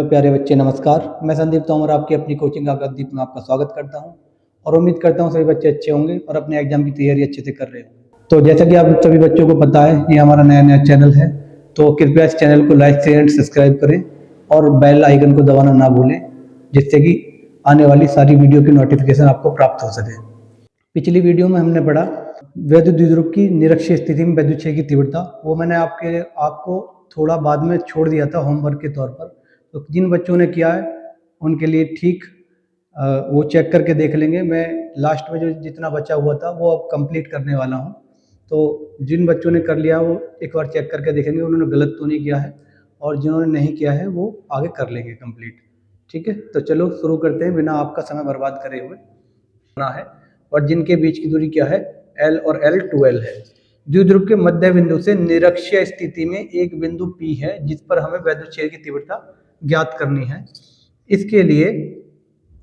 Hello प्यारे बच्चे, नमस्कार। मैं संदीप तोमर आपकी अपनी कोचिंग आकाशदीप में आपका स्वागत करता हूं और उम्मीद करता हूं सभी बच्चे अच्छे होंगे और अपने एग्जाम की तैयारी अच्छे से कर रहे होंगे। तो जैसा कि आप सभी बच्चों को पता है, ये हमारा नया चैनल है, तो कृपया इस चैनल को लाइक शेयर एंड सब्सक्राइब करें और बेल आइकन को दबाना ना भूलें, जिससे कि आने वाली सारी वीडियो की नोटिफिकेशन आपको प्राप्त हो सके। पिछली वीडियो में हमने पढ़ा वैद्युत द्विध्रुव की निरक्षीय स्थिति में वैद्युत क्षेत्र की तीव्रता। वो मैंने आपको थोड़ा बाद में छोड़ दिया था होमवर्क के तौर पर, तो जिन बच्चों ने किया है उनके लिए ठीक वो चेक करके देख लेंगे। मैं लास्ट में जो जितना बचा हुआ था वो अब कंप्लीट करने वाला हूँ, तो जिन बच्चों ने कर लिया वो एक बार चेक करके देखेंगे उन्होंने गलत तो नहीं किया है, और जिन्होंने नहीं किया है वो आगे कर लेंगे कंप्लीट। ठीक है, तो चलो शुरू करते हैं बिना आपका समय बर्बाद करे हुए। है और जिनके बीच की दूरी क्या है, L और L 2L है। द्विध्रुव के मध्य बिंदु से निरक्षीय स्थिति में एक बिंदु P है जिस पर हमें वैद्युत क्षेत्र की तीव्रता ज्ञात करनी है। इसके लिए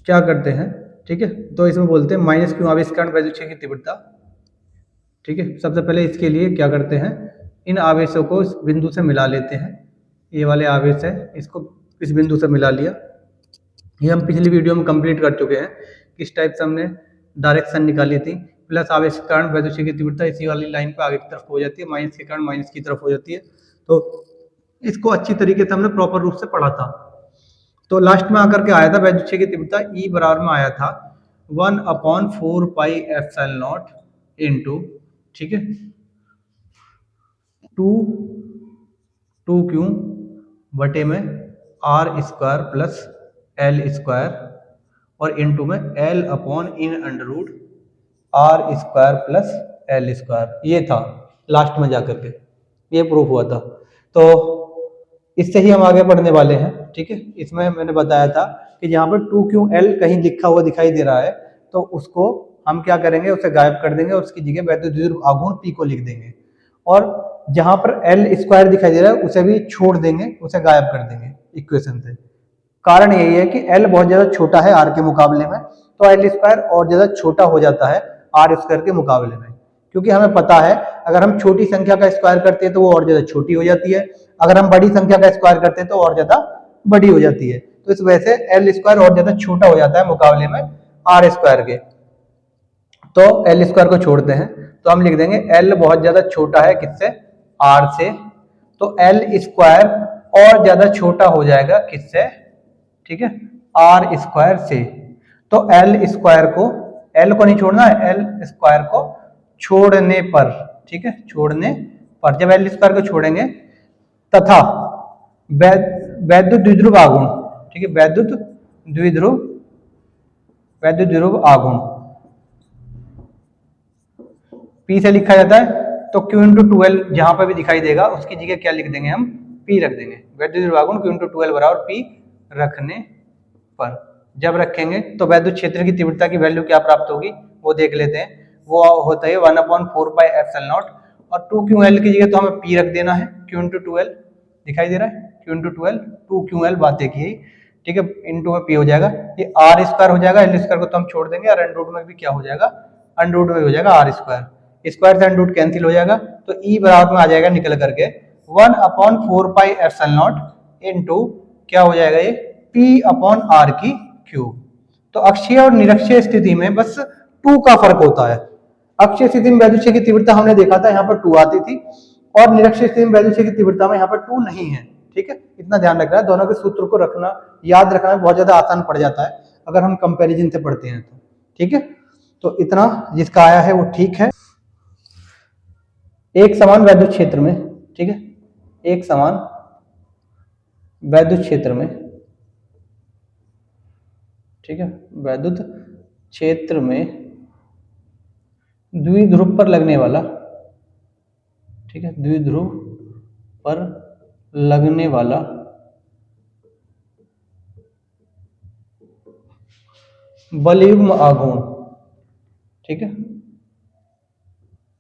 क्या करते हैं, ठीक है, तो इसमें बोलते हैं माइनस क्यू आवेश कारण वैद्युत क्षेत्र की तीव्रता। ठीक है, सबसे पहले इसके लिए क्या करते हैं, इन आवेशों को इस बिंदु से मिला लेते हैं। ये वाले आवेश है, इसको इस बिंदु से मिला लिया। ये हम पिछली वीडियो में कंप्लीट कर चुके हैं। किस टाइप से हमने डायरेक्शन निकाली थी, प्लस आवेश के कारण वैद्युत क्षेत्र की तीव्रता इसी वाली लाइन पे आगे की तरफ हो जाती है, माइनस के कारण माइनस की तरफ हो जाती है। तो इसको अच्छी तरीके से हमने प्रॉपर रूप से पढ़ा था। तो लास्ट में आकर के आया था वैद्युत क्षेत्र की तीव्रता E बराबर में आया था 1/4πε0 इंटू, ठीक है, 2q बटे में r² प्लस L² और इंटू में L/√r² प्लस L²। ये था लास्ट में जाकर के, ये प्रूफ हुआ था। तो इससे ही हम आगे बढ़ने वाले हैं। ठीक है, इसमें मैंने बताया था कि यहाँ पर 2qL कहीं लिखा हुआ दिखाई दे रहा है, तो उसको हम क्या करेंगे, उसे गायब कर देंगे और उसकी जगह वैद्युत द्विध्रुव आघूर्ण P को लिख देंगे। और जहां पर L² दिखाई दे रहा है उसे भी छोड़ देंगे, उसे गायब कर देंगे इक्वेशन से। कारण यही है कि L बहुत ज्यादा छोटा है R के मुकाबले में, तो L² और ज्यादा छोटा हो जाता है R² के मुकाबले में, क्योंकि हमें पता है अगर हम छोटी संख्या का स्क्वायर करते हैं तो वो और ज्यादा छोटी हो जाती है, अगर हम बड़ी संख्या का स्क्वायर करते हैं तो और ज्यादा बड़ी हो जाती है। तो इस वजह से L² और ज्यादा छोटा हो जाता है मुकाबले में R² के। तो L² को छोड़ते हैं तो हम लिख देंगे L बहुत ज्यादा छोटा है किससे, R से, तो L² और ज्यादा छोटा हो जाएगा किससे, ठीक है, R² से। तो L² को, L को नहीं छोड़ना है, L² को छोड़ने पर, ठीक है, छोड़ने पर, जब L² को छोड़ेंगे तथा वैद्युत द्विध्रुव आघूर्ण, ठीक है, वैद्युत द्विध्रुव आघूर्ण P से लिखा जाता है, तो Q × 2L जहां पर भी दिखाई देगा उसकी जगह क्या लिख देंगे, हम P रख देंगे। वैद्युत द्विध्रुव आघूर्ण Q × 2L बराबर P रखने पर, जब रखेंगे तो वैद्युत क्षेत्र की तीव्रता की वैल्यू क्या प्राप्त होगी वो देख लेते हैं। वो होता है 1/4πε0 और 2qL की जगह तो हमें P रख देना है, Q × 2L दिखाई दे रहा है, Q × 2L, 2qL बातें की, ठीक है, इंटू में P हो जाएगा, ये R² हो जाएगा, L² को तो हम छोड़ देंगे और अंडर रूट में भी क्या हो जाएगा, अंडर रूट में हो जाएगा R², स्क्वायर से अंडर रूट कैंसिल हो जाएगा, तो E बराबर में आ जाएगा निकल करके 1/4πε0 इंटू क्या हो जाएगा ये P/r³। तो अक्षीय और निरक्षीय स्थिति में बस 2 का फर्क होता है। अक्षीय स्थिति में वैद्युत क्षेत्र की तीव्रता हमने देखा था यहाँ पर 2 आती थी, और निरक्षीय स्थिति में वैद्युत क्षेत्र की तीव्रता में यहाँ पर 2 नहीं है। ठीक है, इतना ध्यान रखना है, दोनों के सूत्र को रखना, याद रखना बहुत ज्यादा आसान पड़ जाता है अगर हम कंपैरिजन से पढ़ते हैं तो। ठीक है, तो इतना जिसका आया है वो ठीक है। एक समान वैद्युत क्षेत्र में, ठीक है, एक समान वैद्युत क्षेत्र में, ठीक है, वैद्युत क्षेत्र में द्विध्रुव पर लगने वाला, ठीक है, द्विध्रुव पर लगने वाला बलयुग्म आघूर्ण, ठीक है,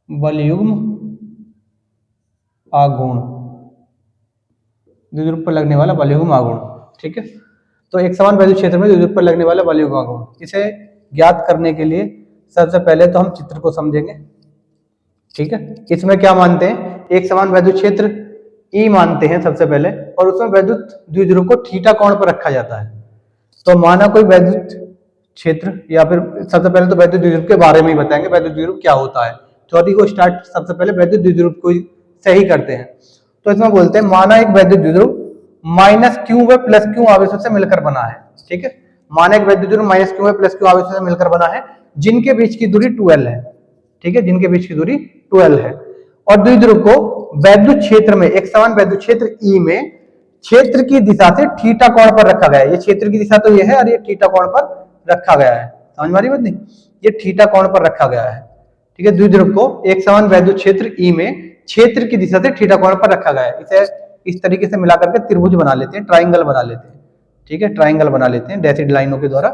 बलयुग्म आघूर्ण, द्विध्रुव पर लगने वाला बलयुग्म आघूर्ण। ठीक है, तो एक समान वैद्युत क्षेत्र में द्विध्रुव पर लगने वाला बलयुग्म आघूर्ण, इसे ज्ञात करने के लिए सबसे पहले तो हम चित्र को समझेंगे। ठीक है, इसमें क्या मानते हैं, एक समान वैद्युत क्षेत्र ई मानते हैं सबसे पहले, और उसमें वैद्युत द्विध्रुव को थीटा कोण पर रखा जाता है। तो माना कोई वैद्युत क्षेत्र, या फिर सबसे पहले तो वैद्युत द्विध्रुव के बारे में ही बताएंगे, वैद्युत द्विध्रुव क्या होता है। थ्योरी को स्टार्ट सबसे पहले वैद्युत द्विध्रुव को सही करते हैं। तो इसमें बोलते हैं माना एक वैद्युत द्विध्रुव माइनस क्यू व प्लस क्यू आवेशों से मिलकर बना है। ठीक है, माना एक वैद्युत द्विध्रुव माइनस क्यू व प्लस क्यू आवेशों से मिलकर बना है, जिनके बीच की दूरी 12 है। ठीक है, जिनके बीच की दूरी 12 है। और द्विध्रुव को वैद्युत क्षेत्र में, एक समान वैद्युत क्षेत्र ई में क्षेत्र की दिशा से थीटा कोण पर रखा गया है। ये क्षेत्र की दिशा तो ये है, और ये थीटा कोण पर रखा गया है। समझ में आ रही बात नहीं? ये थीटा कोण पर रखा गया है। ठीक है, द्विध्रुव को एक समान वैद्युत क्षेत्र ई में क्षेत्र की दिशा से थीटा कोण पर रखा गया है। इसे इस तरीके से मिलाकर के त्रिभुज बना लेते हैं, ट्राइंगल बना लेते हैं। ठीक है, ट्राइंगल बना लेते हैं डैशिड लाइनों के द्वारा।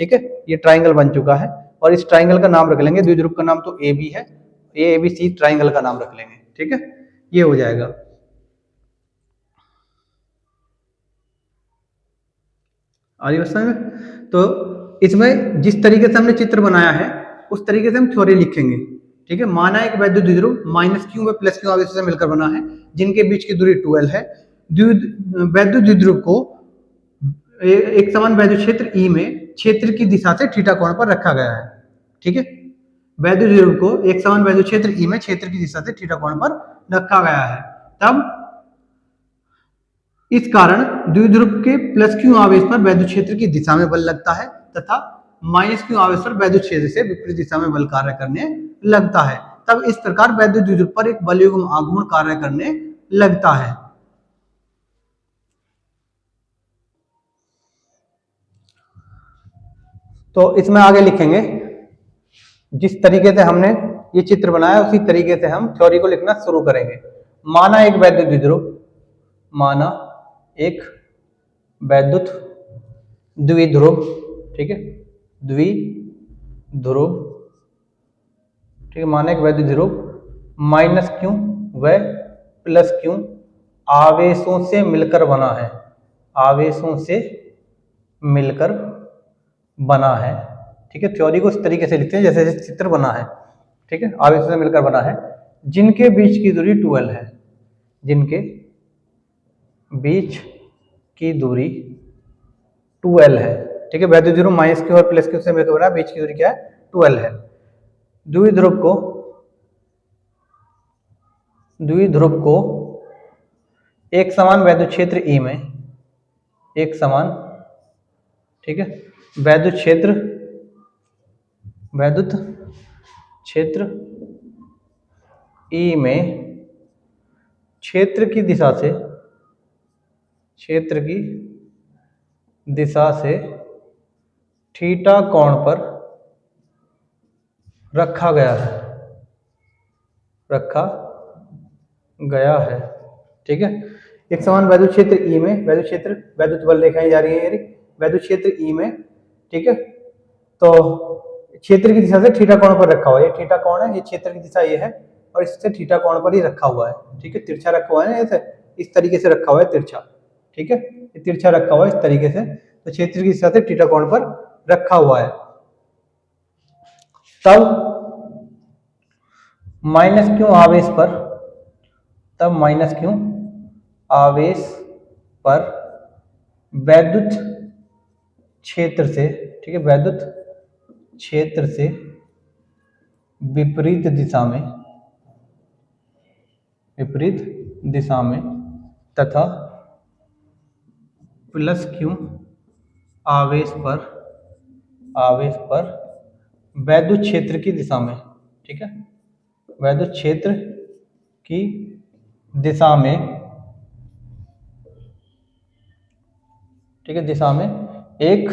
ठीक है, ये ट्राइंगल बन चुका है, और इस ट्राइंगल का नाम रख लेंगे, द्विध्रुव का नाम तो ए बी है, ए बी सी ट्राइंगल का नाम रख लेंगे। ठीक है, ये हो जाएगा। आगे समझ में? तो इसमें जिस तरीके से हमने चित्र बनाया है उस तरीके से हम थ्योरी लिखेंगे। ठीक है, माना एक वैद्युत द्विध्रुव माइनस क्यू व प्लस क्यू आवेशों से मिलकर बना है, जिनके बीच की दूरी 12 है। वैद्युत द्विध्रुव को एक समान वैद्युत क्षेत्र ई में क्षेत्र की दिशा से थीटा कोण पर रखा गया है। ठीक है, वैद्युत द्विध्रुव को एक समान वैद्युत क्षेत्र ई में क्षेत्र की दिशा से थीटा कोण पर रखा गया है। तब इस कारण द्विध्रुव के प्लस क्यू आवेश पर वैद्युत क्षेत्र की दिशा में बल लगता है, तथा माइनस क्यू आवेश पर वैद्युत क्षेत्र से विपरीत दिशा में बल कार्य करने लगता है। तब इस प्रकार वैद्युत द्विध्रुव पर एक बलयुग्म आघूर्ण कार्य करने लगता है। तो इसमें आगे लिखेंगे, जिस तरीके से हमने ये चित्र बनाया उसी तरीके से हम थ्योरी को लिखना शुरू करेंगे। माना एक वैद्युत द्विध्रुव, माना एक वैद्युत द्विध्रुव, ठीक है, द्विध्रुव, ठीक है, माना एक वैद्युत द्विध्रुव माइनस क्यू व प्लस क्यू आवेशों से मिलकर बना है, आवेशों से मिलकर बना है। ठीक है, थ्योरी को इस तरीके से लिखते हैं जैसे जैसे चित्र बना है। ठीक है, आवेशों से मिलकर बना है, जिनके बीच की दूरी 12 है, जिनके बीच की दूरी 12 है। ठीक है, वैद्युत द्विध्रुव माइनस क्यू और प्लस क्यू से मिलकर बना, बीच की दूरी क्या है? 12 है। द्विध्रुव को एक समान वैद्युत क्षेत्र ई में, एक समान, ठीक है, वैद्युत क्षेत्र ई में क्षेत्र की दिशा से थीटा कोण पर रखा गया है। ठीक है, एक समान वैद्युत क्षेत्र ई में, वैद्युत बल रेखाएं जा रही है, वैद्युत क्षेत्र ई में, ठीक है, तो क्षेत्र की दिशा से थीटा कोण पर रखा हुआ है। ये थीटा कोण है, ये क्षेत्र की दिशा ये है, और इससे थीटा कोण पर ही रखा हुआ है। ठीक है, तिरछा रखा हुआ है, ऐसे इस तरीके से रखा हुआ है तिरछा। ठीक है, ये तिरछा रखा हुआ है इस तरीके से, तो क्षेत्र की दिशा से थीटा कोण पर रखा हुआ है। तब माइनस क्यू आवेश पर वैद्युत क्षेत्र से, ठीक है, वैद्युत क्षेत्र से विपरीत दिशा में तथा प्लस क्यू आवेश पर वैद्युत क्षेत्र की दिशा में, ठीक है, वैद्युत क्षेत्र की दिशा में, ठीक है, दिशा में एक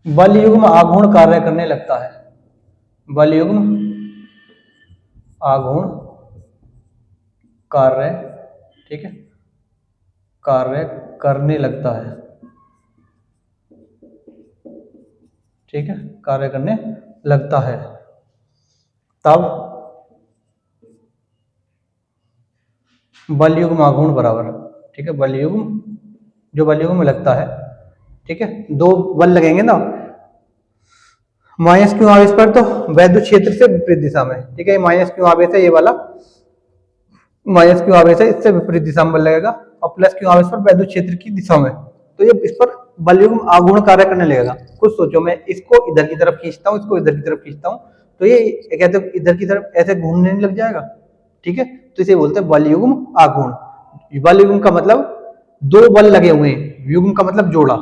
बलयुग्म आघूर्ण कार्य करने लगता है। बलयुग्म आघूर्ण कार्य, ठीक है, कार्य करने लगता है। ठीक है, कार्य करने लगता है। तब बलयुग्म आघूर्ण बराबर, ठीक है, बलयुग्म, जो बलयुग्म में लगता है, ठीक है, दो बल लगेंगे ना, माइनस क्यू आवेश पर तो वैद्युत क्षेत्र से विपरीत दिशा में। ठीक है, माइनस क्यू आवेश है ये वाला, माइनस क्यू आवेश है इससे विपरीत दिशा में बल लगेगा, और प्लस क्यू आवेश पर वैद्युत क्षेत्र की दिशा में, तो ये इस पर बल युग्म आघूर्ण कार्य करने लगेगा। कुछ सोचो, मैं इसको इधर की तरफ खींचता हूँ, इसको इधर की तरफ खींचता हूँ, तो ये कहते हैं इधर की तरफ ऐसे घूमने नहीं लग जाएगा, ठीक है, तो इसे बोलते हैं बल युग्म आघूर्ण। बल युग्म का मतलब दो बल लगे हुए हैं, युग्म का मतलब जोड़ा,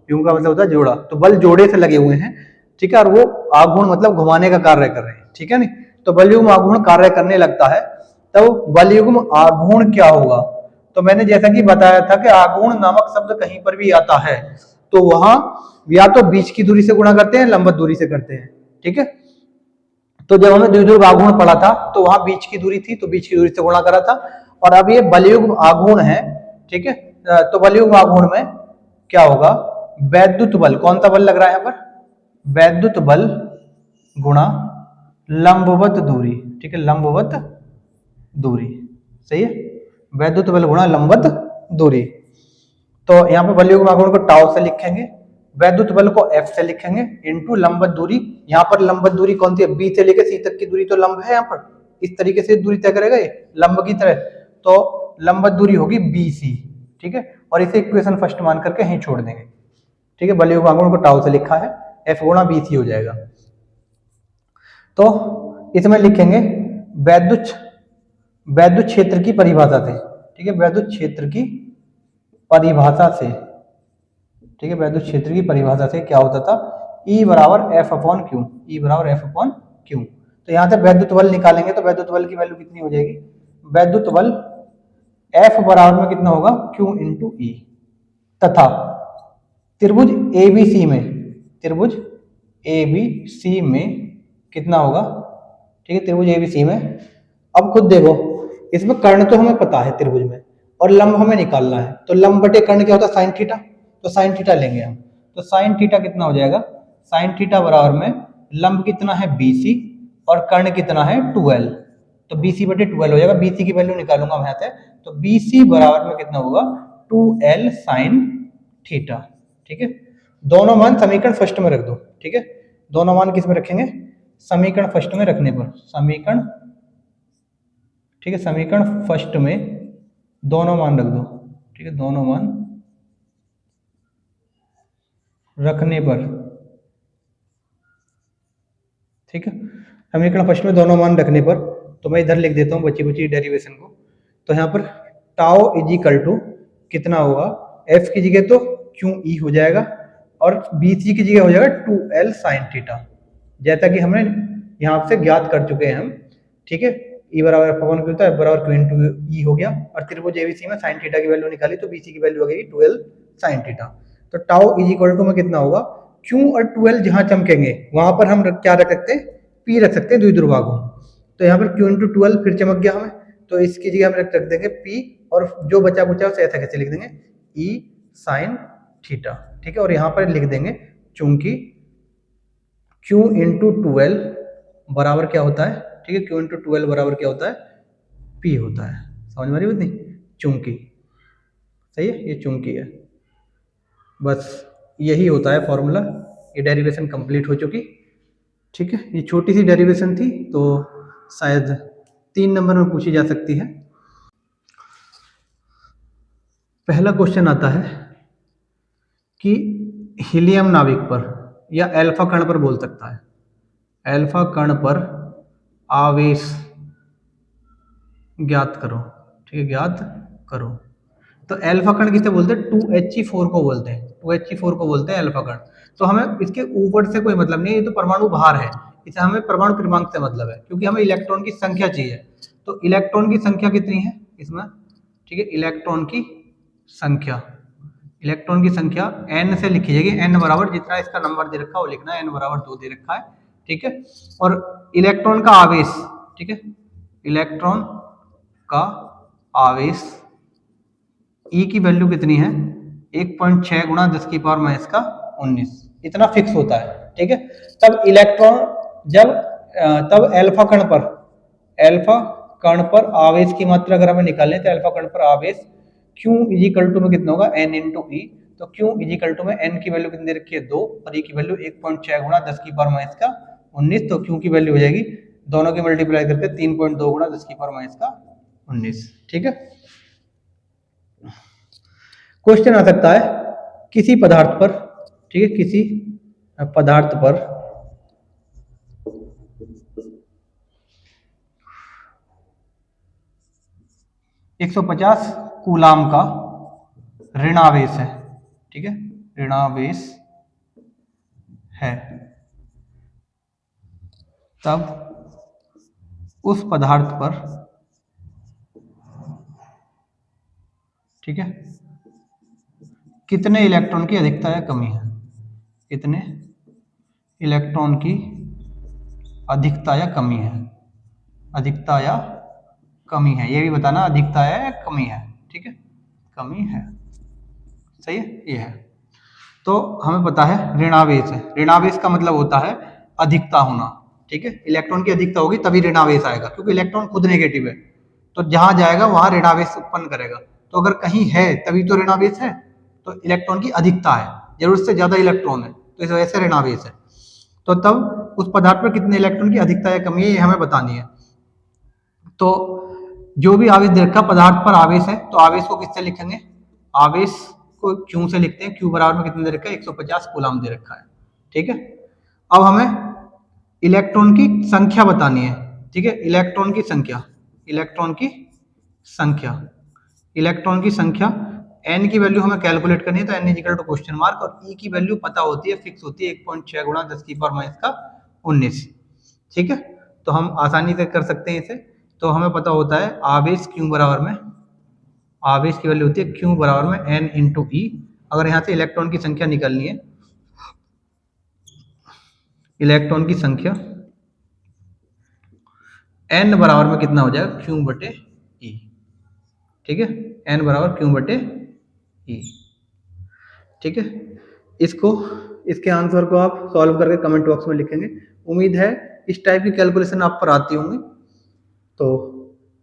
युग्म का मतलब होता है जोड़ा, तो बल जोड़े से लगे हुए हैं, ठीक है, और वो आघूर्ण मतलब घुमाने का कार्य कर रहे हैं, ठीक है नहीं, तो बल युग्म आघूर्ण कार्य करने लगता है, तो बल युग्म आघूर्ण क्या होगा? तो मैंने जैसा कि बताया था कि आघूर्ण नामक शब्द कहीं पर भी आता है तो वहां या तो बीच की दूरी से गुणा करते हैं, लंबवत दूरी से करते हैं, ठीक है। तो जब हमें द्विध्रुव आघूर्ण पढ़ा था तो वहां बीच की दूरी थी, तो बीच की दूरी से गुणा करा था, और अब ये बलयुग्म आघूर्ण है, ठीक है। तो बलयुग्म आघूर्ण में क्या होगा? वैद्युत बल, कौन सा बल लग रहा है यहाँ पर? वैद्युत बल गुणा लंबवत दूरी, ठीक है, लंबवत दूरी, सही है, वैद्युत बल गुणा लंबवत दूरी। तो यहाँ पे बलयुग्म आघूर्ण को टाउ से लिखेंगे, वैद्युत बल को एफ से लिखेंगे, इनटू लंबवत दूरी। यहाँ पर लंबवत दूरी कौन सी है? बी से लेकर सी तक की दूरी तो लंब है, यहाँ पर इस तरीके से दूरी तय करेगा ये लंब की तरह, तो लंबवत दूरी होगी बी सी, ठीक है, और इसे इक्वेशन फर्स्ट मान करके यहीं छोड़ देंगे, ठीक है। बलयुग्म आघूर्ण को टाउ से लिखा है, एफ गुणा बी सी हो जाएगा। तो इसमें लिखेंगे वैद्युत वैद्युत क्षेत्र की परिभाषा से, ठीक है, वैद्युत क्षेत्र की परिभाषा से, ठीक है, वैद्युत क्षेत्र की परिभाषा से क्या होता था? E बराबर एफ अपॉन क्यू, ई बराबर एफ अपॉन क्यू। तो यहां से वैद्युत बल निकालेंगे तो वैद्युत बल की वैल्यू कितनी हो जाएगी? वैद्युत बल एफ बराबर में कितना होगा? क्यू इंटू ई, तथा त्रिभुज एबीसी में, त्रिभुज एबीसी में कितना होगा? ठीक है, त्रिभुज एबीसी में, अब खुद देखो, इसमें कर्ण तो हमें पता है त्रिभुज में, और लंब हमें निकालना है, तो लंब बटे कर्ण क्या होता है? साइन थीटा, तो साइन थीटा लेंगे हम, तो साइन थीटा कितना हो जाएगा? साइन थीटा बराबर में लंब कितना है? बीसी, और कर्ण कितना है? 2l, तो बीसी बटे 2l हो जाएगा, बीसी की वैल्यू निकालूंगा मैं यहाँ से, तो बीसी बराबर में कितना होगा? 2l साइन थीटा, ठीक है। दोनों मान समीकरण फर्स्ट में रख दो, ठीक है, दोनों मान किस में रखेंगे? समीकरण फर्स्ट में रखने पर, समीकरण, ठीक है, समीकरण फर्स्ट में दोनों मान रख दो, ठीक है, दोनों मान रखने पर, ठीक है, समीकरण फर्स्ट में दोनों मान रखने पर, तो मैं इधर लिख देता हूँ बची बची डेरिवेशन को। तो यहाँ पर टाउ इज इक्वल टू कितना होगा? एफ की जगह तो क्यू ई हो जाएगा, और बी सी की जगह हो जाएगा 2l साइन थीटा, जैसा कि हमने यहाँ से ज्ञात कर चुके हैं हम, ठीक है। ई बराबर एफ अपॉन क्यू था, एफ बराबर क्यू इंटू ई हो गया, और त्रिभुज एबीसी में साइन थीटा की वैल्यू निकाली तो बीसी की वैल्यू आ गई 2l साइन थीटा। तो टाउ इज इक्वल टू में कितना होगा? क्यू और 2l जहां चमकेंगे वहां पर हम क्या रख सकते हैं? पी रख सकते हैं, द्विध्रुव आघूर्ण। तो यहाँ पर क्यू इंटू 2l फिर चमक गया हमें, तो इसकी जगह हम रख देंगे पी, और जो बचा कुचा उसे ऐसा कैसे लिख देंगे? ई साइन थीटा, ठीक है, और यहाँ पर लिख देंगे चूंकि Q इंटू 2l बराबर क्या होता है? ठीक है, Q इंटू 2l बराबर क्या होता है? P होता है। समझ में आ रही बात नहीं? चूंकि, सही है, ये चूंकि है, बस यही होता है फॉर्मूला। ये डेरिवेशन कंप्लीट हो चुकी, ठीक है, ये छोटी सी डेरिवेशन थी तो शायद 3 नंबर में पूछी जा सकती है। पहला क्वेश्चन आता है कि हीलियम नाभिक पर या अल्फा कण पर बोल सकता है, अल्फा कण पर आवेश ज्ञात करो, ठीक है, ज्ञात करो। तो अल्फा कण किसे बोलते हैं? 2He4 को बोलते हैं, 2He4 को बोलते हैं अल्फा कण। तो हमें इसके ऊपर से कोई मतलब नहीं है, ये तो परमाणु बाहर है, इसे हमें परमाणु क्रमांक से मतलब है, क्योंकि हमें इलेक्ट्रॉन की संख्या चाहिए। तो इलेक्ट्रॉन की संख्या कितनी है इसमें? ठीक है, इलेक्ट्रॉन की संख्या, इलेक्ट्रॉन की संख्या n से लिखी जाएगी, n बराबर जितना इसका नंबर दे रखा है वो लिखना है, n बराबर 2 दे रखा है, ठीक है। और इलेक्ट्रॉन का आवेश, ठीक है, इलेक्ट्रॉन का आवेश E की वैल्यू कितनी है? 1.6 गुणा 10 की पावर माइनस का 19, इतना फिक्स होता है, ठीक है। तब इलेक्ट्रॉन जब तब अल्फा कण पर आवेश की मात्रा अगर हमें निकालनी है तो अल्फा कण पर आवेश Q इजिकल टू में कितना होगा? n इंटू ई। तो Q इजिकल टू में n की वैल्यू कितनी दे रखी है? 2, और E की वैल्यू 1.6 गुणा 10 की पावर माइनस का 19। तो Q की वैल्यू हो जाएगी, दोनों की मल्टीप्लाई करके 3.2 गुणा 10 की पावर माइनस का 19। ठीक है, क्वेश्चन आ सकता है किसी पदार्थ पर, ठीक है, किसी पदार्थ पर 150 कूलाम का ऋणावेश है, ठीक है, ऋणावेश है, तब उस पदार्थ पर, ठीक है, कितने इलेक्ट्रॉन की अधिकता या कमी है, कितने इलेक्ट्रॉन की अधिकता या कमी है, अधिकता या कमी है, ये भी बताना अधिकता है या कमी है, ठीक है, कमी है, सही है, ये है। तो हमें पता है ऋणावेश है, ऋणावेश का मतलब होता है अधिकता होना, ठीक है, इलेक्ट्रॉन की अधिकता होगी तभी ऋणावेश आएगा, क्योंकि इलेक्ट्रॉन खुद नेगेटिव है, तो जहां जाएगा वहां ऋणावेश उत्पन्न करेगा, तो अगर कहीं है तभी तो ऋणावेश है, तो इलेक्ट्रॉन की अधिकता है, जरूरत से ज्यादा इलेक्ट्रॉन है, तो इस वजह से ऋणावेश है। तो तब उस पदार्थ पर कितने इलेक्ट्रॉन की अधिकता या कमी है ये हमें बतानी है। तो जो भी आवेश दे रखा पदार्थ पर आवेश है, तो आवेश को किससे लिखेंगे, आवेश को क्यू से लिखते हैं, क्यू बराबर में कितने दे रखा है, 150 कूलाम दे रखा है, ठीक है। अब हमें इलेक्ट्रॉन की संख्या बतानी है, ठीक है, इलेक्ट्रॉन की संख्या, इलेक्ट्रॉन की संख्या, इलेक्ट्रॉन की संख्या, n की वैल्यू हमें कैलकुलेट करनी है, तो n equal to question mark, और e की वैल्यू पता होती है, फिक्स होती है 1.6 गुणा 10 की पावर माइनस का 19, ठीक है। तो हम आसानी से कर सकते हैं इसे, तो हमें पता होता है आवेश क्यू बराबर में, आवेश की वैल्यू होती है क्यू बराबर में n इंटू ई, अगर यहाँ से इलेक्ट्रॉन की संख्या निकालनी है, इलेक्ट्रॉन की संख्या n बराबर में कितना हो जाएगा, क्यू बटे ई, ठीक है, n बराबर क्यू बटे ई, ठीक है। इसको, इसके आंसर को आप सॉल्व करके कमेंट बॉक्स में लिखेंगे, उम्मीद है इस टाइप की कैलकुलेशन आप पर आती होंगी, तो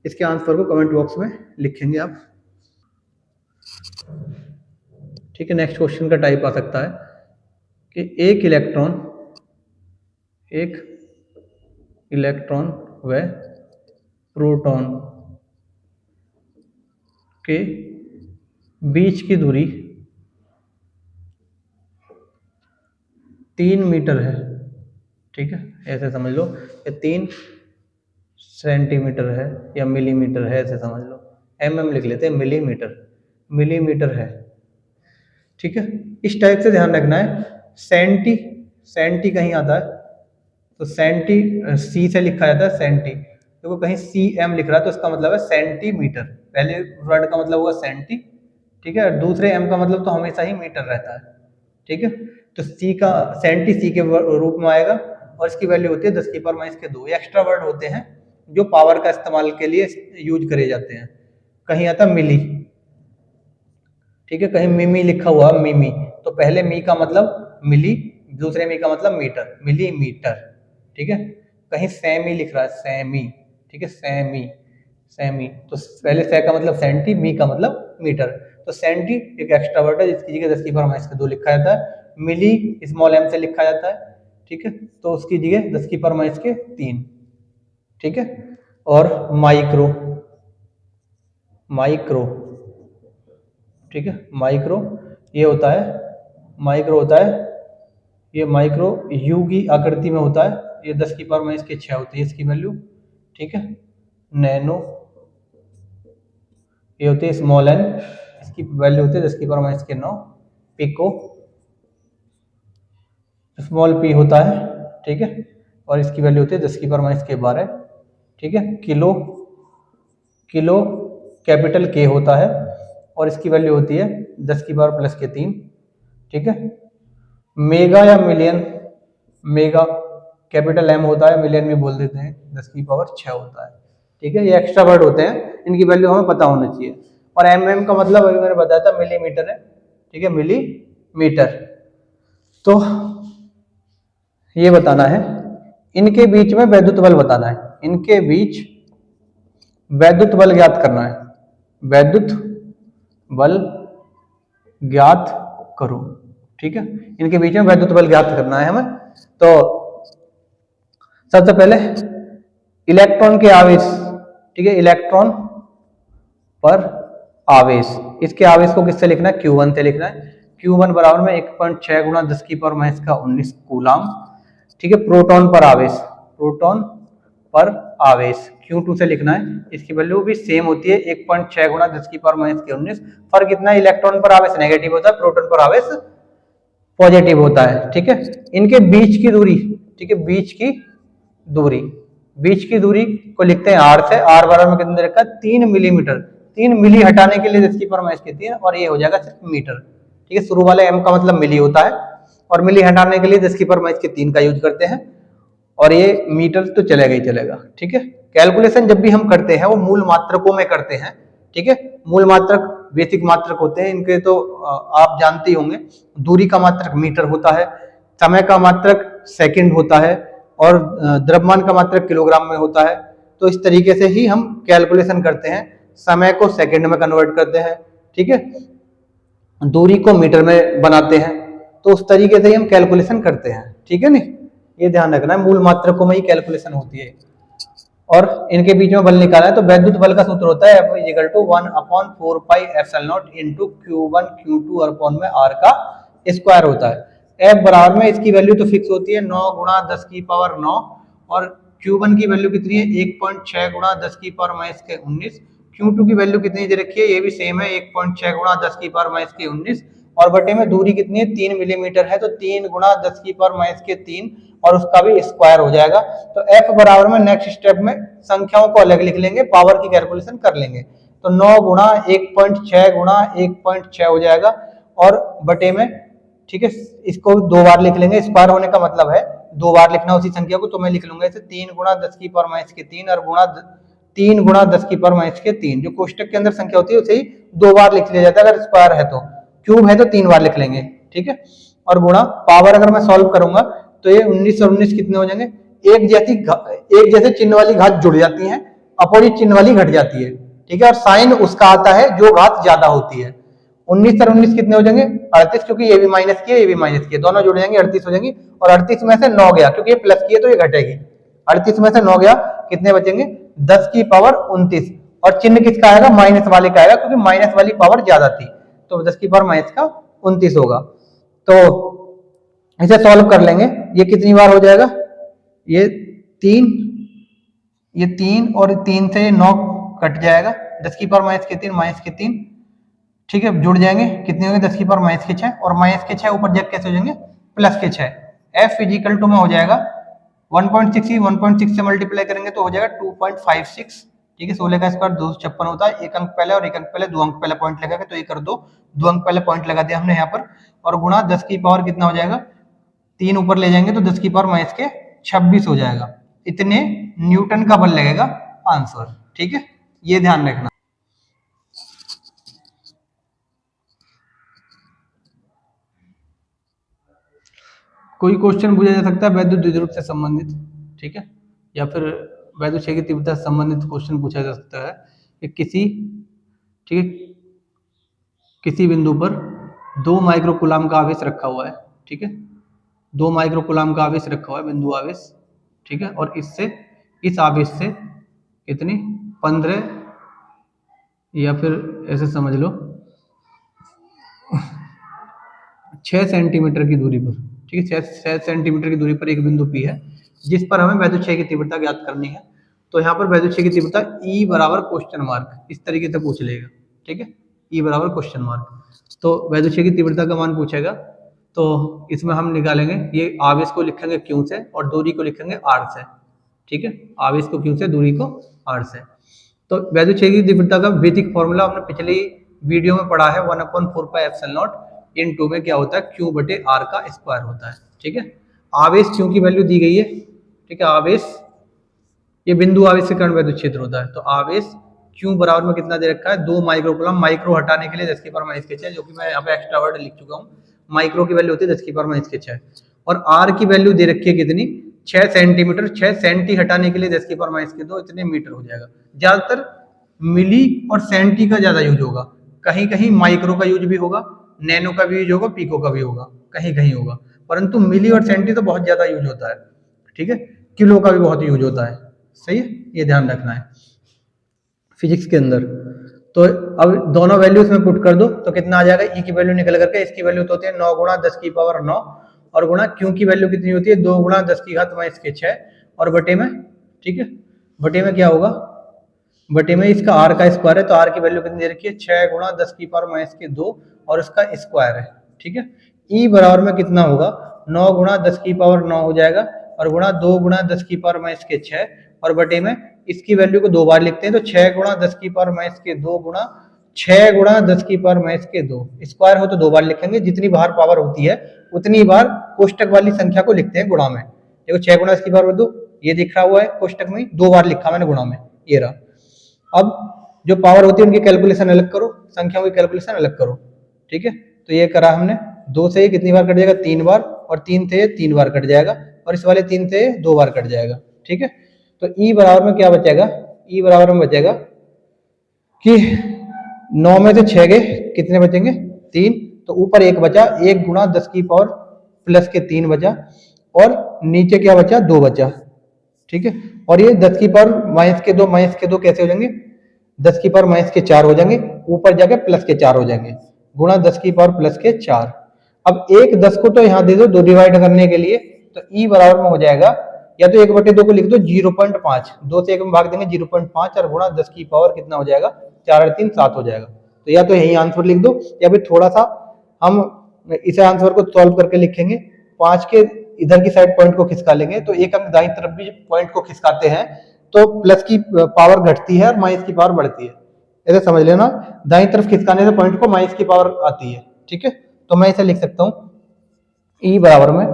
इसके आंसर को कमेंट बॉक्स में लिखेंगे आप, ठीक है। नेक्स्ट क्वेश्चन का टाइप आ सकता है कि एक इलेक्ट्रॉन व प्रोटॉन के बीच की दूरी 3 मीटर है, ठीक है, ऐसे समझ लो, ये 3 सेंटीमीटर है या मिलीमीटर है, ऐसे समझ लो, mm लिख लेते हैं, मिलीमीटर, मिलीमीटर है, ठीक है। इस टाइप से ध्यान रखना है, सेंटी, सेंटी कहीं आता है तो सेंटी सी से लिखा जाता है सेंटी, देखो कहीं सी एम लिख रहा है तो इसका मतलब है सेंटीमीटर, पहले वर्ड का मतलब हुआ सेंटी, ठीक है, और दूसरे एम का मतलब तो हमेशा ही मीटर रहता है, ठीक है। तो सी का सेंटी सी के रूप में आएगा, और इसकी वैल्यू होती है 10 की पावर माइनस के 2, एक्स्ट्रा वर्ड होते हैं जो पावर का इस्तेमाल के लिए यूज करे जाते हैं, कहीं आता मिली, ठीक है, कहीं मिमी लिखा हुआ मिमी, तो पहले मी का मतलब मिली, दूसरे मी का मतलब मीटर, मिलीमीटर, ठीक है। कहीं सेमी लिख रहा है, सेमी, ठीक है, सेमी, सेमी, तो पहले से का मतलब सेंटी, मी का मतलब मीटर, तो सेंटी एक एक्स्ट्रा वर्ड है जिसकी जगह 10 की पावर माइनस के 2 लिखा जाता है, मिली स्मॉल एम से लिखा जाता है, ठीक है, तो उसकी जगह 10 की पावर माइनस के 3, ठीक है। और माइक्रो, माइक्रो, ठीक है, माइक्रो ये होता है, माइक्रो होता है, ये माइक्रो यू की आकृति में होता है, ये 10 की पावर माइनस के 6 होती है इसकी वैल्यू, ठीक है। नैनो ये होती है स्मॉल एन, इसकी वैल्यू होती है 10 की पावर माइनस के 9, पिको स्मॉल पी होता है, ठीक है, और इसकी वैल्यू होती है 10 की पावर माइनस के 12, ठीक है। किलो, किलो कैपिटल के होता है, और इसकी वैल्यू होती है 10 की पावर प्लस के 3, ठीक है। मेगा या मिलियन, मेगा कैपिटल एम होता है, मिलियन में बोल देते हैं, 10 की पावर 6 होता है, ठीक है। ये एक्स्ट्रा वर्ड होते हैं, इनकी वैल्यू हमें पता होना चाहिए, और एम का मतलब अभी मैंने बताया था मिलीमीटर है, ठीक है, मिलीमीटर। तो ये बताना है, इनके बीच में वैद्युत बल बताना है, इनके बीच वैद्युत बल ज्ञात करना है, वैद्युत बल ज्ञात करो, ठीक है, इनके बीच में वैद्युत बल ज्ञात करना है हमें। तो सबसे पहले इलेक्ट्रॉन के आवेश, ठीक है, इलेक्ट्रॉन पर आवेश। इसके आवेश को किससे लिखना है? Q1 से लिखना है। Q1 बराबर में 1.6 गुणा 10 की पावर माइनस का 19 कूलाम। ठीक है, प्रोटॉन पर आवेश, प्रोटॉन पर आवेश Q2 से लिखना है। इसकी वैल्यू भी सेम होती है 1.6 गुणा 10 की पावर माइनस के 19। फर्क कितना है? इलेक्ट्रॉन पर आवेश नेगेटिव होता है, प्रोटॉन पर आवेश पॉजिटिव होता है। ठीक है, इनके बीच की दूरी, ठीक है, बीच की दूरी को लिखते हैं आर से। आर बराबर में कितना रखा है? 3 मिलीमीटर। 3 मिली हटाने के लिए 10 की पावर माइनस के 3 और ये हो जाएगा सिर्फ मीटर। ठीक है, शुरू वाले एम का मतलब मिली होता है और मिली हटाने के लिए 10 की पावर माइनस के 3 का यूज करते हैं और ये मीटर तो चलेगा ही चलेगा। ठीक है, कैलकुलेशन जब भी हम करते हैं वो मूल मात्रकों में करते हैं। ठीक है, मूल मात्रक बेसिक मात्रक होते हैं इनके, तो आप जानते ही होंगे। दूरी का मात्रक मीटर होता है, समय का मात्रक सेकंड होता है और द्रव्यमान का मात्रक किलोग्राम में होता है। तो इस तरीके से ही हम कैलकुलेशन करते हैं, समय को सेकंड में कन्वर्ट करते हैं। ठीक है, दूरी को मीटर में बनाते हैं, तो उस तरीके से ही हम कैलकुलेशन करते हैं। ठीक है, नहीं, ये ध्यान रखना है, मूल मात्रकों में ही कैलकुलेशन होती है। और इनके बीच में बल निकाला है तो वैद्युत बल का सूत्र होता है F = 1/4πε0 इंटू Q1 Q2 और अपॉन में R का स्क्वायर होता है। F बराबर में इसकी वैल्यू तो फिक्स होती है 9 गुणा 10 की पावर 9 और Q1 की वैल्यू कितनी है? 1.6 गुणा 10 की पावर माइनस के 19। Q2 की वैल्यू कितनी दे रखी है? ये भी सेम है 1.6 गुणा 10 की पावर माइनस के 19 और बटे में दूरी कितनी है? 3 मिलीमीटर है तो 3 गुणा 10 की पावर माइनस के 3 और उसका भी स्क्वायर हो जाएगा। तो F बराबर में नेक्स्ट स्टेप में संख्याओं को अलग लिख लेंगे, पावर की कैलकुलेशन कर लेंगे। तो 9 गुणा 1.6 गुणा 1.6 हो जाएगा और बटे में, ठीक है, इसको 2 बार लिख लेंगे। स्क्वायर होने का मतलब है 2 बार लिखना उसी संख्या को, तो मैं लिख लूंगा इसे 3 गुणा 10 की पावर माइनस के 3 और 3 गुणा 10 की पावर माइनस के 3। जो कोष्टक के अंदर संख्या होती है उसे ही 2 बार लिख लिया जाता है अगर स्क्वायर है तो। क्यूब है तो 3 बार लिख लेंगे। ठीक है, और गुणा पावर अगर मैं सॉल्व करूंगा तो ये 19 और 19 कितने हो जाएंगे? एक जैसे चिन्ह वाली घात जुड़ जाती है, अपोजिट चिन्ह वाली घट जाती है। ठीक है, और साइन उसका आता है जो घात ज्यादा होती है। 19 और 19 कितने हो जाएंगे? 38, क्योंकि ये भी माइनस किया ये भी माइनस किया, दोनों जुड़ जाएंगे 38 हो जाएंगी। और 38 में से 9 गया क्योंकि ये प्लस किया तो ये घटेगी। 38 में से 9 गया, कितने बचेंगे? 10 की पावर 29 और चिन्ह किसका आएगा? माइनस वाले का आएगा क्योंकि माइनस वाली पावर ज्यादा थी, तो 10 की पावर माइनस का 29 होगा। तो इसे सॉल्व कर लेंगे। ये कितनी बार हो जाएगा? ये 3 और 3 से 9 कट जाएगा, 10 की पावर माइनस के 3 माइनस के 3, ठीक है, जुड़ जाएंगे, कितने होंगे? 10 की पावर माइनस के 6 और माइनस के 6 ऊपर जग कैसे हो जाएंगे? प्लस के 6। F = में हो जाएगा 1.6 1.6 से मल्टीप्लाई करेंगे तो हो जाएगा 2.56। ठीक है, 16 का स्क्वायर 256 होता है। एक अंक पहले और एक अंक पहले, 2 अंक पहले पॉइंट लगा के तो ये कर दो, 2 अंक पहले पॉइंट लगा दिया हमने यहाँ पर। और गुणा 10 की पावर कितना हो जाएगा? 3 ऊपर ले जाएंगे तो 10 की पावर माइनस के 26 हो जाएगा। इतने न्यूटन का बल लगेगा आंसर। ठीक है, ये ध्यान रखना। कोई क्वेश्चन पूछा जा सकता है वैद्युत द्विध्रुव से संबंधित, ठीक है, या फिर वैद्युत क्षेत्र की तीव्रता से संबंधित क्वेश्चन पूछा जा सकता है कि किसी, ठीक है, किसी बिंदु पर 2 माइक्रो कूलाम का आवेश रखा हुआ है। ठीक है, 2 माइक्रो कूलाम का आवेश रखा हुआ है, बिंदु आवेश। ठीक है, और इससे, इस आवेश से कितनी 15 या फिर ऐसे समझ लो 6 सेंटीमीटर की दूरी पर, ठीक है, 6 सेंटीमीटर की दूरी पर एक बिंदु P है जिस पर हमें वैद्युत क्षेत्र की तीव्रता ज्ञात करनी है। तो यहाँ पर वैद्युत क्षेत्र की तीव्रता E बराबर क्वेश्चन मार्क इस तरीके से पूछ लेगा। ठीक है, E बराबर क्वेश्चन मार्क, तो वैद्युत क्षेत्र की तीव्रता का मान पूछेगा। तो इसमें हम निकालेंगे, ये आवेश को लिखेंगे Q से और दूरी को लिखेंगे R से। ठीक है, आवेश को Q से, दूरी को R से। तो वैद्युत क्षेत्र की तीव्रता का बेसिक फॉर्मूला हमने पिछली वीडियो में पढ़ा है, 1/4πε0 इन 2 में क्या होता है? Q बटे R का स्क्वायर होता है। ठीक है, आवेश Q की वैल्यू दी गई है। ठीक है, आवेश, ये बिंदु आवेश के कारण वैद्युत क्षेत्र होता है। तो आवेश Q बराबर में कितना दे रखा है? 2 माइक्रो कूलम। माइक्रो हटाने के लिए 10 की पावर माइनस के 6, जो कि मैं यहाँ पे एक्स्ट्रा वर्ड लिख चुका हूँ। माइक्रो की वैल्यू होती है 10 की पावर माइनस के 6 और R की वैल्यू दे रखी है कितनी? 6 सेंटीमीटर। 6 सेंटी हटाने के लिए 10 की पावर माइनस के 2, इतने मीटर हो जाएगा। ज्यादातर मिली और सेंटी का ज्यादा यूज होगा, कहीं कहीं माइक्रो का यूज भी होगा, नैनो का भी यूज होगा, पिको का भी होगा, कहीं कहीं होगा, परंतु मिली और सेंटी तो बहुत ज्यादा यूज होता है। ठीक है, किलो का भी बहुत यूज होता है। सही है, ये ध्यान रखना है फिजिक्स के अंदर। तो अब दोनों वैल्यू इसमें पुट कर दो तो कितना आ जाएगा, ई की वैल्यू निकल करके, इसकी वैल्यू तो होती है 9 गुणा 10 की पावर 9 और गुणा क्यू की वैल्यू कितनी होती है 2 गुणा 10 की घात माइनस के 6 और बटे में, ठीक है, बटे में क्या होगा, बटे में इसका आर का स्क्वायर है तो आर की वैल्यू कितनी दे रखी है 6 गुणा 10 की पावर माइनस के 2 और इसका स्क्वायर है, ठीक है। ई बराबर में कितना होगा 9 गुणा 10 की पावर 9 हो जाएगा और गुणा 2 गुणा 10 की पावर माइनस के 6 और बटे में इसकी वैल्यू को दो बार लिखते हैं तो 6 गुणा 10 की पावर माइनस के 2 गुणा 6 गुणा 10 की पावर माइनस के 2, स्क्वायर हो तो दो बार लिखेंगे, जितनी बार पावर होती है उतनी बार कोष्टक वाली संख्या को लिखते हैं गुणा में। देखो 6 गुणा 10 की पावर 2 ये दिख रहा हुआ है कोष्टक में, दो बार लिखा मैंने गुणा में, ये रहा। अब जो पावर होती है उनकी कैलकुलेशन अलग करो, संख्याओं की कैलकुलेशन अलग करो, ठीक है। तो ये करा हमने, 2 से ये कितनी बार कट जाएगा 3 बार और 3 से 3 बार कट जाएगा और इस वाले 3 से 2 बार कट जाएगा, ठीक है। तो ई बराबर में क्या बचेगा, ई बराबर में बचेगा कि 9 में से 6 गए कितने बचेंगे 3, तो ऊपर 1 बचा, 1 गुणा 10 की पावर प्लस के 3 बचा और नीचे क्या बचा 2 बचा, ठीक है। और ये 10 की पावर माइनस के 2 कैसे हो जाएंगे, 10 की पावर माइनस के 4 हो जाएंगे, ऊपर जाके प्लस के 4 हो जाएंगे, गुणा 10 की पावर प्लस के 4। अब एक 10 को तो यहाँ दे दो 2 डिवाइड करने के लिए, तो ई बराबर में हो जाएगा, या तो 1/2 को लिख दो 0.5, 2 से 1 में भाग देंगे 0.5 और गुणा 10 की पावर कितना हो जाएगा 4 और 3 7 हो जाएगा। तो या तो यही आंसर लिख दो या फिर थोड़ा सा हम इस आंसर को सॉल्व करके लिखेंगे, 5 के इधर की साइड पॉइंट को खिसका लेंगे तो एक हम दाईं तरफ भी पॉइंट को खिसकाते हैं तो प्लस की पावर घटती है और माइनस की पावर बढ़ती है, ऐसे समझ लेना, दाईं तरफ खिसकाने से पॉइंट को माइनस की पावर आती है, ठीक है। तो मैं इसे लिख सकता हूं ई बराबर में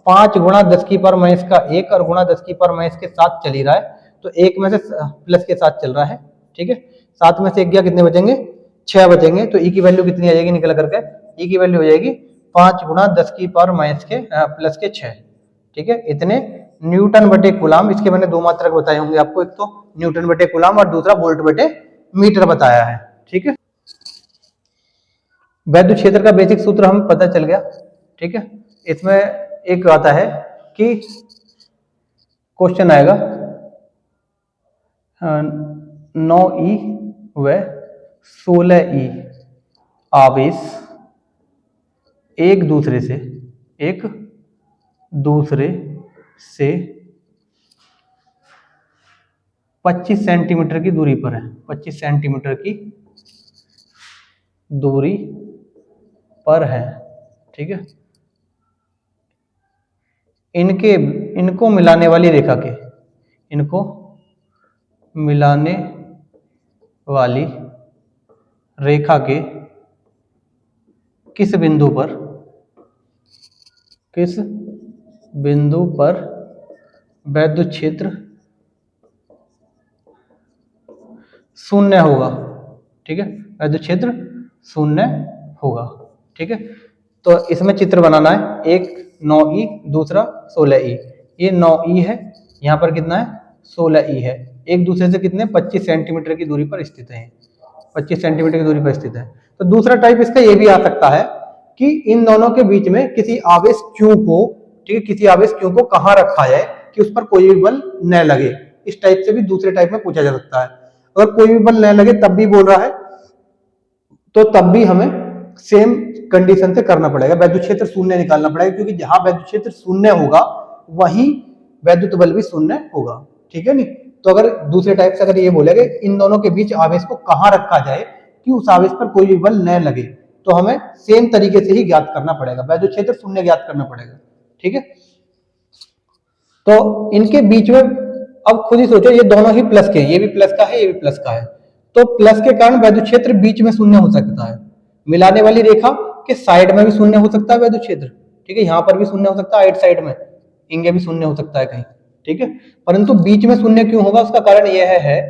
5 गुणा 10 की पावर माइनस का 1 और गुणा 10 की पावर माइनस के 7 चल ही रहा है, तो 1 में से प्लस के 7 चल रहा है, ठीक है। 7 में से 1 गया कितने बचेंगे 6 बचेंगे, तो ई की वैल्यू कितनी आ जाएगी निकल करके, ई की वैल्यू हो जाएगी 5 गुणा 10 की पावर माइनस के प्लस के 6, ठीक है। इतने न्यूटन बटे कूलाम, इसके मैंने दो मात्रक बताए होंगे आपको, एक तो न्यूटन बटे कूलाम और दूसरा वोल्ट बटे मीटर बताया है, ठीक है। वैद्युत क्षेत्र का बेसिक सूत्र हम पता चल गया, ठीक है। इसमें एक आता है कि क्वेश्चन आएगा 9E व 16E आवेश एक दूसरे से 25 सेंटीमीटर की दूरी पर है, 25 सेंटीमीटर की दूरी पर है, ठीक है। इनको मिलाने वाली रेखा के, इनको मिलाने वाली रेखा के किस बिंदु पर वैद्युत क्षेत्र शून्य होगा, ठीक है, वैद्युत क्षेत्र शून्य होगा, ठीक है। तो इसमें चित्र बनाना है, एक 9E दूसरा 16E, ये 9E है, यहाँ पर कितना है 16E है, एक दूसरे से कितने 25 सेंटीमीटर की दूरी पर स्थित है, 25 सेंटीमीटर की दूरी पर स्थित है। तो दूसरा टाइप इसका ये भी आ सकता है कि इन दोनों के बीच में किसी आवेश Q को, ठीक है, किसी आवेश Q को कहाँ रखा जाए कि उस पर कोई भी बल न लगे, इस टाइप से भी दूसरे टाइप में पूछा जा सकता है। अगर कोई भी बल न लगे तब भी बोल रहा है तो तब भी हमें सेम कंडीशन से करना पड़ेगा, वैद्युत क्षेत्र शून्य निकालना पड़ेगा, क्योंकि जहां वैद्युत क्षेत्र शून्य होगा वहीं वैद्युत बल भी शून्य होगा, ठीक है। नहीं तो अगर दूसरे टाइप से अगर ये बोलेगा इन दोनों के बीच आवेश को कहां रखा जाए कि उस आवेश पर कोई भी बल न लगे, तो हमें सेम तरीके से ही ज्ञात करना पड़ेगा, वैद्युत क्षेत्र शून्य ज्ञात करना पड़ेगा, ठीक है। तो इनके बीच में अब खुद ही सोचो, ये दोनों ही प्लस के, ये भी प्लस का है ये भी प्लस का है, तो प्लस के कारण वैद्युत क्षेत्र बीच में शून्य हो सकता है, मिलाने वाली रेखा के साइड में भी शून्य हो सकता है वैद्युत क्षेत्र, ठीक है, यहाँ पर भी शून्य हो सकता है, राइट साइड में इंगे भी शून्य हो सकता है कहीं, ठीक है। परंतु बीच में शून्य क्यों होगा, उसका कारण यह है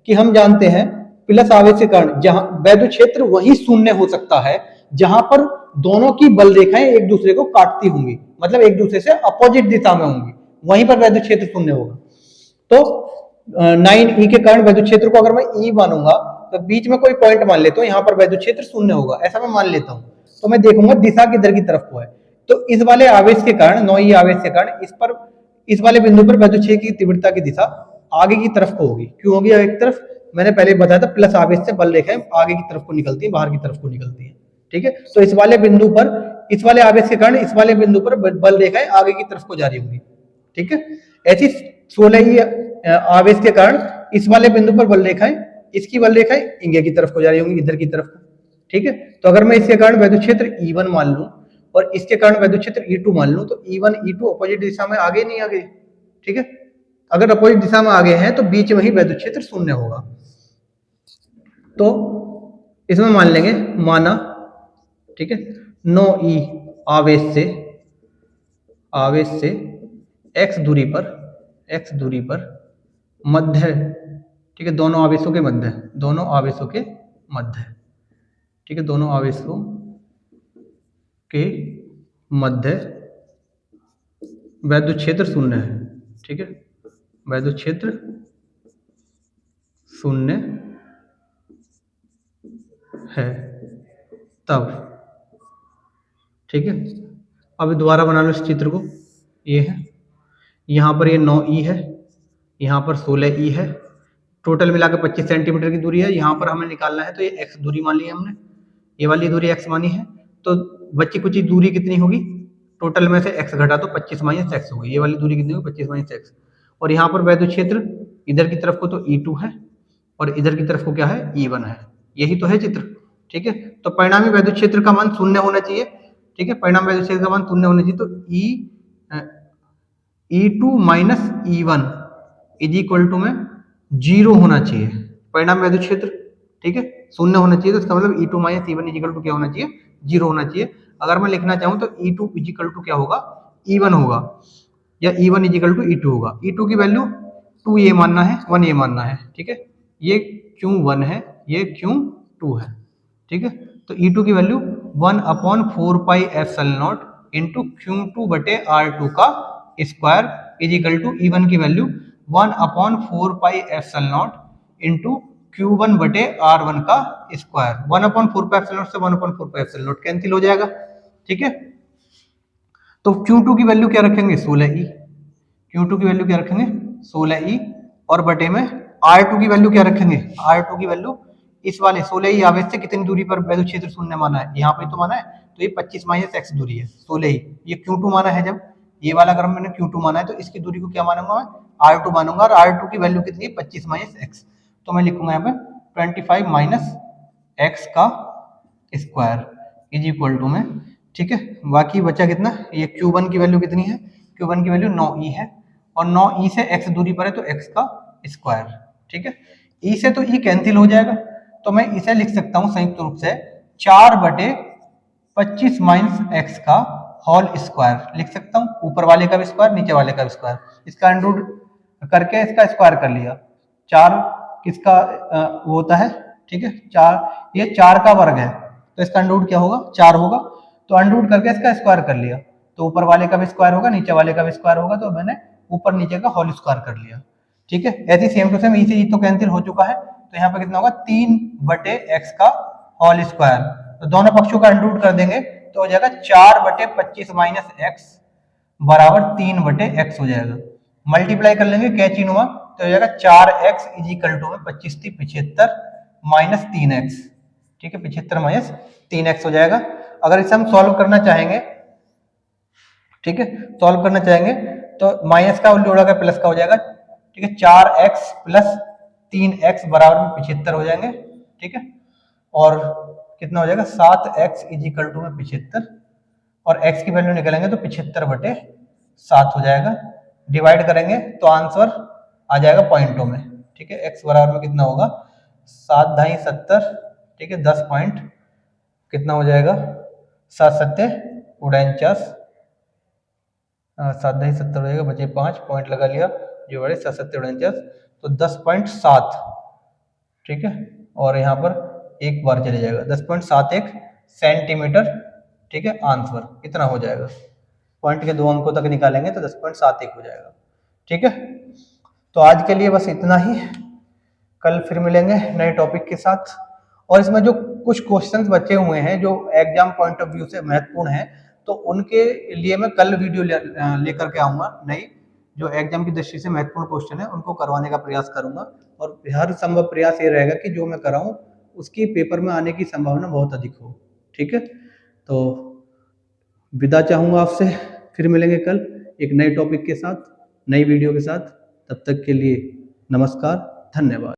कि हम जानते हैं प्लस आवेश के कारण जहां वैद्युत क्षेत्र वही शून्य हो सकता है जहां पर दोनों की बल रेखाएं एक दूसरे को काटती होंगी, मतलब एक दूसरे से अपोजिट दिशा में होंगी, वहीं पर वैद्युत क्षेत्र शून्य होगा। तो 9E के कारण वैद्युत क्षेत्र को अगर मैं E मानूंगा तो बीच में कोई पॉइंट मान लेता हूं, यहां पर वैद्युत क्षेत्र शून्य होगा, ऐसा मैं मान लेता हूं, तो मैं देखूंगा दिशा किधर की तरफ को है, तो इस वाले आवेश के कारण 9E आवेश के कारण इस वाले बिंदु पर वैद्युत क्षेत्र की तीव्रता की दिशा आगे की तरफ को होगी। क्यों होगी आगे की तरफ? मैंने पहले बताया था प्लस आवेश से बल रेखाएं आगे की तरफ को निकलती है, बाहर की तरफ को निकलती है। ठीक है, तो इस वाले बिंदु पर, इस वाले आवेश के कारण इस वाले बिंदु पर बल रेखाएं आगे की तरफ को जारी होंगी। ठीक है, ऐसी 16 ही आवेश के कारण इस वाले बिंदु पर बल रेखाएं, इसकी बल रेखाएं इंगे की तरफ को जारी होंगी, इधर की तरफ। ठीक है, तो अगर मैं इसके कारण वैद्युत क्षेत्र E1 मान लूं और इसके कारण वैद्युत क्षेत्र E2 मान लूं, तो E1 E2 अपोजिट दिशा में आगे नहीं आगे। ठीक है, अगर अपोजिट दिशा में आगे हैं तो बीच में ही वैद्युत क्षेत्र शून्य होगा। तो इसमें मान लेंगे, माना, ठीक है, 9e आवेश से x दूरी पर मध्य, ठीक है, दोनों आवेशों के मध्य, ठीक है, दोनों आवेशों के मध्य वैद्युत क्षेत्र शून्य है। ठीक है, वैद्युत क्षेत्र शून्य है तब। ठीक है, अब दोबारा बना लो इस चित्र को। ये है, यहाँ पर ये 9e है, यहाँ पर 16e है, टोटल मिलाकर 25 सेंटीमीटर की दूरी है। यहाँ पर हमें निकालना है, तो ये x दूरी मान ली हमने, ये वाली दूरी x मानी है, तो बची कुछ दूरी कितनी होगी? टोटल में से x घटा तो 25 माइनस x होगी। ये वाली दूरी कितनी होगी? 25 माइनस x। और यहाँ पर वैद्युत क्षेत्र इधर की तरफ को तो E2 है और इधर की तरफ को क्या है? E1 है। यही तो है चित्र। ठीक है, तो परिणामी वैद्युत क्षेत्र का मान शून्य होना चाहिए। ठीक है, परिणामी वैद्युत क्षेत्र का मान शून्य होना चाहिए, तो E2 minus E1 is equal to में 0 होना चाहिए परिणाम वैद्युत क्षेत्र। ठीक है, शून्य होना चाहिए, तो इसका मतलब E2 minus E1 is equal to क्या होना चाहिए? 0 होना चाहिए। अगर मैं लिखना चाहूं तो E2 इज इक्वल टू क्या होगा? E1 होगा, या E1 is equal to E2 होगा। E2 की वैल्यू 2 ये मानना है, 1 ये मानना है। ठीक है, ये क्यों 1 है, ये क्यों 2 है। ठीक है, तो E2 की value 1/4 pi epsilon not into Q2 बटे R2 का square is equal to E1 की value 1/4 pi epsilon not into Q1 बटे R1 का स्क्वायर। 1/4 पाई एप्सिलॉन नॉट से 1/4 पाई एप्सिलॉन नॉट कैंसिल हो जाएगा। ठीक है, तो Q2 की वैल्यू क्या रखेंगे? 16e। Q2 की वैल्यू क्या रखेंगे? 16e, और बटे में R2 की वैल्यू क्या रखेंगे? R2 की वैल्यू इस वाले 16e आवेश से कितनी दूरी पर वैद्युत क्षेत्र शून्य माना है? यहाँ पे तो माना है, तो ये 25 माइनस x दूरी है 16e। ये Q2 माना है, जब ये वाला अगर मैंने Q2 माना है तो इसकी दूरी को क्या मानूंगा मैं? R2 मानूंगा, और R2 की वैल्यू कितनी है? 25 माइनस x। तो मैं लिखूंगा यहाँ पे 25 माइनस x का स्क्वायर इज इक्वल टू में, ठीक है, बाकी बचा कितना? ये Q1 की वैल्यू कितनी है? Q1 की वैल्यू 9e है, और 9e से x दूरी पर है तो x का स्क्वायर। ठीक है, e से तो e कैंसिल हो जाएगा, तो मैं इसे लिख सकता हूं संयुक्त रूप से 4 बटे 25 माइनस x का होल स्क्वायर लिख सकता हूं। ऊपर वाले का भी स्क्वायर, नीचे वाले का भी स्क्वायर, इसका अंडर रूट करके इसका स्क्वायर कर लिया। 4 किसका वो होता है? ठीक है, 4, ये 4 का वर्ग है, तो इसका अंडर रूट क्या होगा? 4 होगा। तो अंडर रूट करके इसका स्क्वायर कर लिया, तो ऊपर वाले का भी स्क्वायर होगा, नीचे वाले का भी स्क्वायर होगा, तो मैंने ऊपर नीचे का होल स्क्वायर कर लिया। ठीक है, ऐसे सेम टू सेम ई से ई तो कैंसिल हो चुका है, तो यहाँ पे कितना होगा? 3 बटे x का होल स्क्वायर। तो दोनों पक्षों का अंडर रूट कर देंगे तो हो जाएगा 4 बटे 25 माइनस एक्स बराबर 3 बटे x हो जाएगा। मल्टीप्लाई कर लेंगे कैचिनुमा, तो हो जाएगा 4x इज इक्वल टू में 25 थी 75 माइनस 3x। ठीक है, 75 माइनस 3x हो जाएगा। अगर इसे हम सॉल्व करना चाहेंगे, ठीक है, सॉल्व करना चाहेंगे तो माइनस का जोड़ा का प्लस का हो जाएगा। ठीक है, 4x प्लस 3x बराबर में 75 हो जाएंगे। ठीक है, और कितना हो जाएगा? 7x इज इक्वल टू में 75, और x की वैल्यू निकालेंगे तो 75 बटे 7 हो जाएगा। डिवाइड करेंगे तो आंसर आ जाएगा पॉइंटों में। ठीक है, x बराबर में कितना होगा? 7 ढाई 70, ठीक है, 10 पॉइंट कितना हो जाएगा? 7 सत्ते 49, 7 ढाई 70 हो जाएगा, बचे 5 पॉइंट लगा लिया जो बड़े 7 सत्ते 49, तो 10.7। ठीक है, और यहाँ पर एक बार चले जाएगा 10.71 सेंटीमीटर। ठीक है, आंसर कितना हो जाएगा? पॉइंट के 2 अंकों तक निकालेंगे तो 10.71 हो जाएगा। ठीक है, तो आज के लिए बस इतना ही, कल फिर मिलेंगे नए टॉपिक के साथ। और इसमें जो कुछ क्वेश्चंस बचे हुए हैं जो एग्जाम पॉइंट ऑफ व्यू से महत्वपूर्ण है, तो उनके लिए मैं कल वीडियो लेकर के आऊंगा नई, जो एग्जाम की दृष्टि से महत्वपूर्ण क्वेश्चन है उनको करवाने का प्रयास करूंगा, और हर संभव प्रयास ये रहेगा कि जो मैं कराऊं उसकी पेपर में आने की संभावना बहुत अधिक हो। ठीक है, तो विदा चाहूंगा आपसे, फिर मिलेंगे कल एक नए टॉपिक के साथ, नई वीडियो के साथ। तब तक के लिए नमस्कार, धन्यवाद।